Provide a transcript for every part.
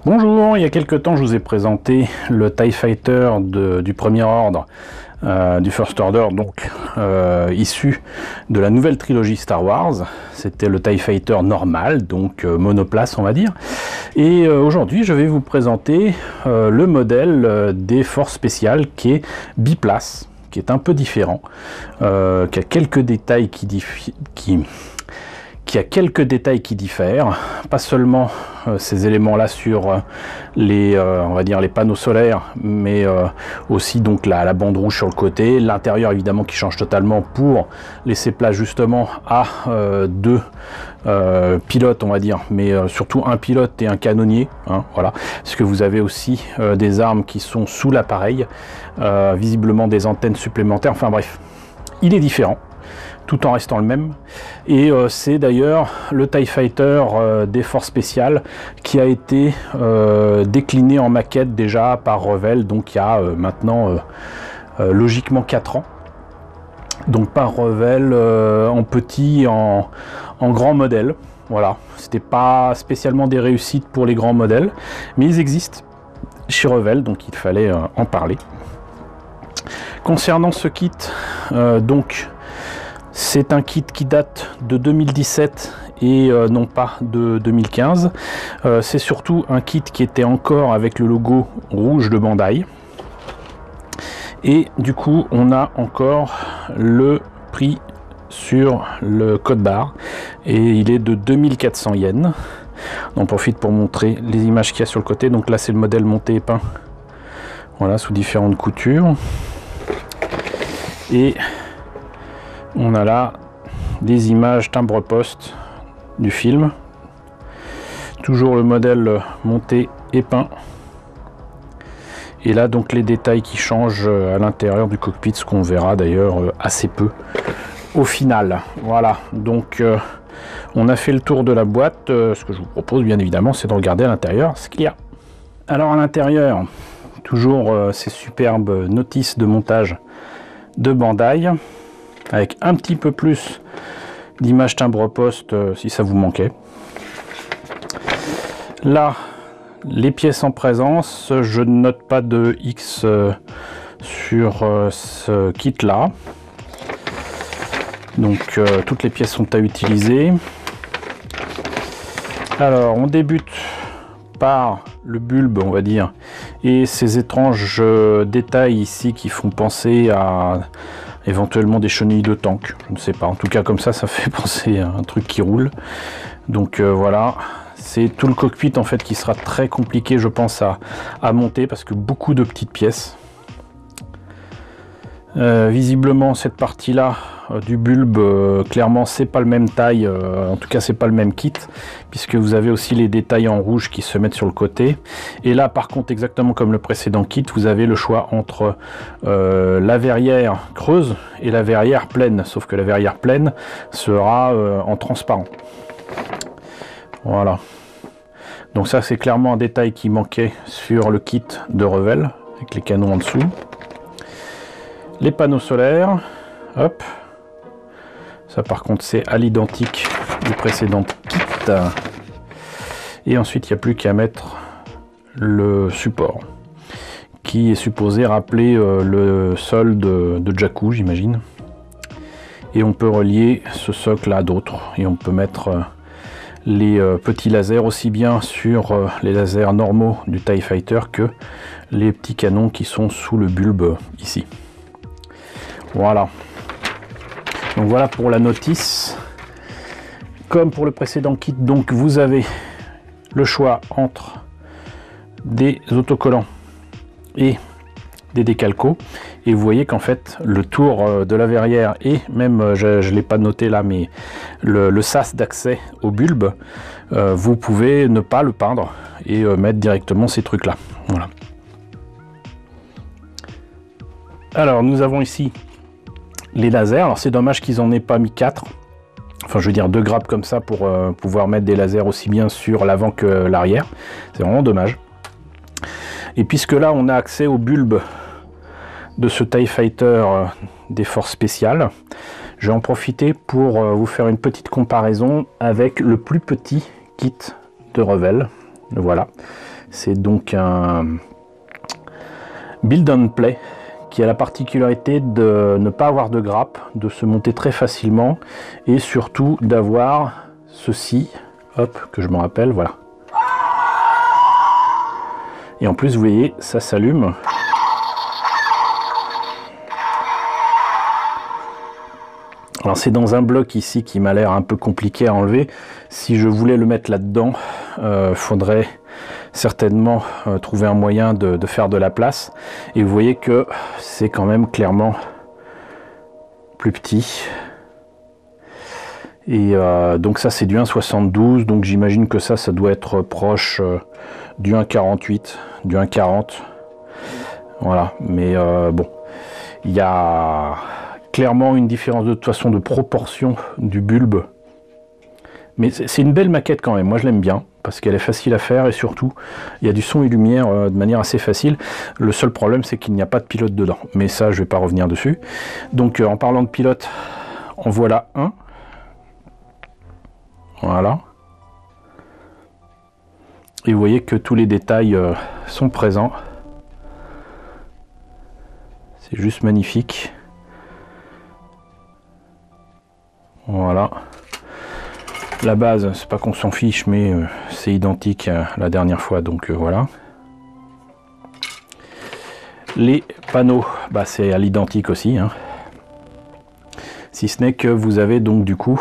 Bonjour, il y a quelques temps je vous ai présenté le TIE Fighter du Premier Ordre, du First Order, donc issu de la nouvelle trilogie Star Wars. C'était le TIE Fighter normal, donc monoplace on va dire. Et aujourd'hui je vais vous présenter le modèle des forces spéciales qui est biplace, qui est un peu différent, qui a quelques détails qui a quelques détails qui diffèrent, pas seulement ces éléments-là sur les, on va dire les panneaux solaires, mais aussi donc la bande rouge sur le côté, l'intérieur évidemment qui change totalement pour laisser place justement à deux pilotes on va dire, mais surtout un pilote et un canonnier, hein, voilà, parce que vous avez aussi des armes qui sont sous l'appareil, visiblement des antennes supplémentaires, enfin bref, il est différent tout en restant le même, et c'est d'ailleurs le TIE Fighter des forces spéciales qui a été décliné en maquette déjà par Revell, donc il y a maintenant logiquement 4 ans, donc par Revell en petit, en grand modèle. Voilà, c'était pas spécialement des réussites pour les grands modèles, mais ils existent chez Revell, donc il fallait en parler. Concernant ce kit, donc c'est un kit qui date de 2017 et non pas de 2015. C'est surtout un kit qui était encore avec le logo rouge de Bandai. Et du coup, on a encore le prix sur le code barre. Et il est de 2400 yens. On profite pour montrer les images qu'il y a sur le côté. Donc là, c'est le modèle monté et peint. Voilà, sous différentes coutures. Et on a là des images timbre-poste du film. Toujours le modèle monté et peint. Et là donc les détails qui changent à l'intérieur du cockpit, ce qu'on verra d'ailleurs assez peu au final. Voilà, donc on a fait le tour de la boîte. Ce que je vous propose bien évidemment, c'est de regarder à l'intérieur ce qu'il y a. Alors à l'intérieur, toujours ces superbes notices de montage de Bandai, avec un petit peu plus d'images timbre-poste si ça vous manquait. Là, les pièces en présence, je ne note pas de X sur ce kit là. Donc toutes les pièces sont à utiliser. Alors on débute par le bulbe on va dire, et ces étranges détails ici qui font penser à éventuellement des chenilles de tank, je ne sais pas, en tout cas comme ça fait penser à un truc qui roule. Donc voilà, c'est tout le cockpit en fait qui sera très compliqué je pense à monter parce que beaucoup de petites pièces. Visiblement cette partie là du bulbe, clairement c'est pas le même taille, en tout cas c'est pas le même kit, puisque vous avez aussi les détails en rouge qui se mettent sur le côté. Et là par contre, exactement comme le précédent kit, vous avez le choix entre la verrière creuse et la verrière pleine, sauf que la verrière pleine sera en transparent. Voilà, donc ça c'est clairement un détail qui manquait sur le kit de Revell avec les canons en dessous. Les panneaux solaires, hop, ça par contre c'est à l'identique du précédent kit. Et ensuite il n'y a plus qu'à mettre le support qui est supposé rappeler le sol de Jakku, j'imagine. Et on peut relier ce socle à d'autres et on peut mettre les petits lasers aussi bien sur les lasers normaux du TIE Fighter que les petits canons qui sont sous le bulbe ici. Voilà, donc voilà pour la notice. Comme pour le précédent kit, donc vous avez le choix entre des autocollants et des décalcos, et vous voyez qu'en fait le tour de la verrière et même je ne l'ai pas noté là, mais le sas d'accès au bulbe, vous pouvez ne pas le peindre et mettre directement ces trucs là. Voilà. Alors nous avons ici les lasers. Alors c'est dommage qu'ils en aient pas mis 4, enfin je veux dire 2 grappes comme ça pour pouvoir mettre des lasers aussi bien sur l'avant que l'arrière, c'est vraiment dommage. Et puisque là on a accès au bulbe de ce TIE Fighter des forces spéciales, je vais en profiter pour vous faire une petite comparaison avec le plus petit kit de Revell. Voilà, C'est donc un build and play qui a la particularité de ne pas avoir de grappe, de se monter très facilement et surtout d'avoir ceci, hop, que je me rappelle, voilà. Et en plus, vous voyez, ça s'allume. Alors c'est dans un bloc ici qui m'a l'air un peu compliqué à enlever. Si je voulais le mettre là-dedans, faudrait certainement trouver un moyen de faire de la place. Et vous voyez que c'est quand même clairement plus petit. Et donc ça c'est du 1,72, donc j'imagine que ça doit être proche du 1,48, du 1,40. Voilà, mais bon, il y a clairement une différence de toute façon de proportion du bulbe, mais c'est une belle maquette quand même. Moi je l'aime bien parce qu'elle est facile à faire et surtout il y a du son et lumière de manière assez facile. Le seul problème c'est qu'il n'y a pas de pilote dedans, mais ça je vais pas revenir dessus. Donc en parlant de pilote, en voilà un, voilà, et vous voyez que tous les détails sont présents. C'est juste magnifique. Voilà, la base, c'est pas qu'on s'en fiche, mais c'est identique à la dernière fois, donc voilà. Les panneaux, bah, c'est à l'identique aussi, hein. Si ce n'est que vous avez donc du coup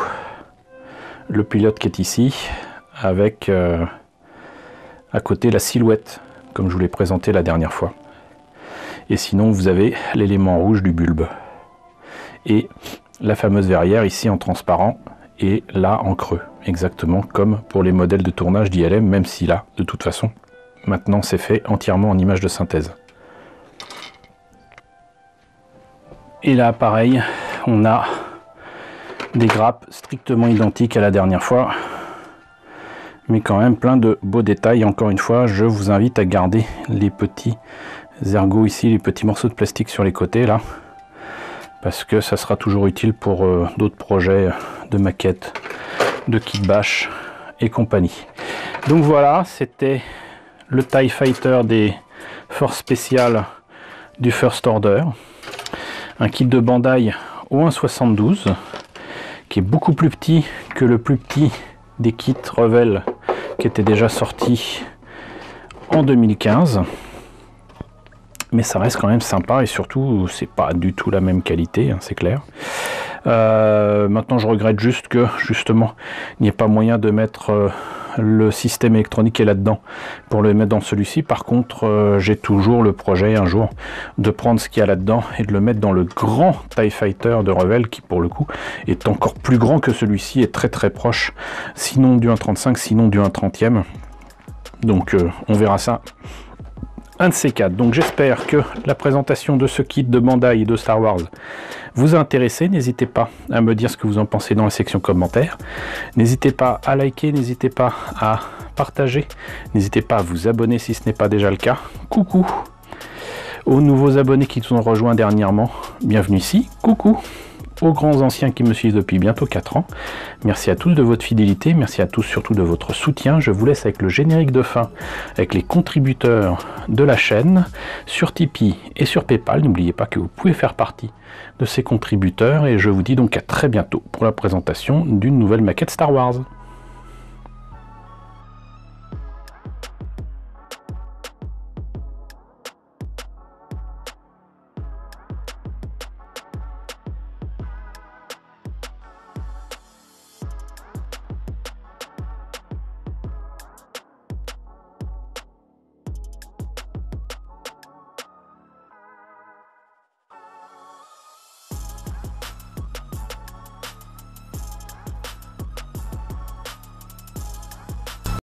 le pilote qui est ici, avec à côté la silhouette, comme je vous l'ai présenté la dernière fois. Et sinon, vous avez l'élément rouge du bulbe. Et la fameuse verrière ici en transparent et là en creux, exactement comme pour les modèles de tournage d'ILM, même si là, de toute façon, maintenant c'est fait entièrement en image de synthèse. Et là, pareil, on a des grappes strictement identiques à la dernière fois, mais quand même plein de beaux détails. Encore une fois, je vous invite à garder les petits ergots ici, les petits morceaux de plastique sur les côtés là, parce que ça sera toujours utile pour d'autres projets de maquettes, de kit bash et compagnie. Donc voilà, c'était le TIE Fighter des forces spéciales du First Order, un kit de Bandai au 1,72 qui est beaucoup plus petit que le plus petit des kits Revell qui était déjà sorti en 2015. Mais ça reste quand même sympa et surtout c'est pas du tout la même qualité, hein, c'est clair. Maintenant je regrette juste que justement il n'y ait pas moyen de mettre le système électronique qui est là-dedans pour le mettre dans celui-ci. Par contre j'ai toujours le projet un jour de prendre ce qu'il y a là-dedans et de le mettre dans le grand TIE Fighter de Revell qui pour le coup est encore plus grand que celui-ci et très très proche, sinon du 1,35, sinon du 1,30e. Donc on verra ça un de ces quatre. Donc j'espère que la présentation de ce kit de Bandai et de Star Wars vous a intéressé. N'hésitez pas à me dire ce que vous en pensez dans la section commentaires. N'hésitez pas à liker, n'hésitez pas à partager, n'hésitez pas à vous abonner si ce n'est pas déjà le cas. Coucou aux nouveaux abonnés qui nous ont rejoints dernièrement, bienvenue ici. Coucou aux grands anciens qui me suivent depuis bientôt 4 ans. Merci à tous de votre fidélité, merci à tous surtout de votre soutien. Je vous laisse avec le générique de fin, avec les contributeurs de la chaîne, sur Tipeee et sur Paypal. N'oubliez pas que vous pouvez faire partie de ces contributeurs et je vous dis donc à très bientôt pour la présentation d'une nouvelle maquette Star Wars.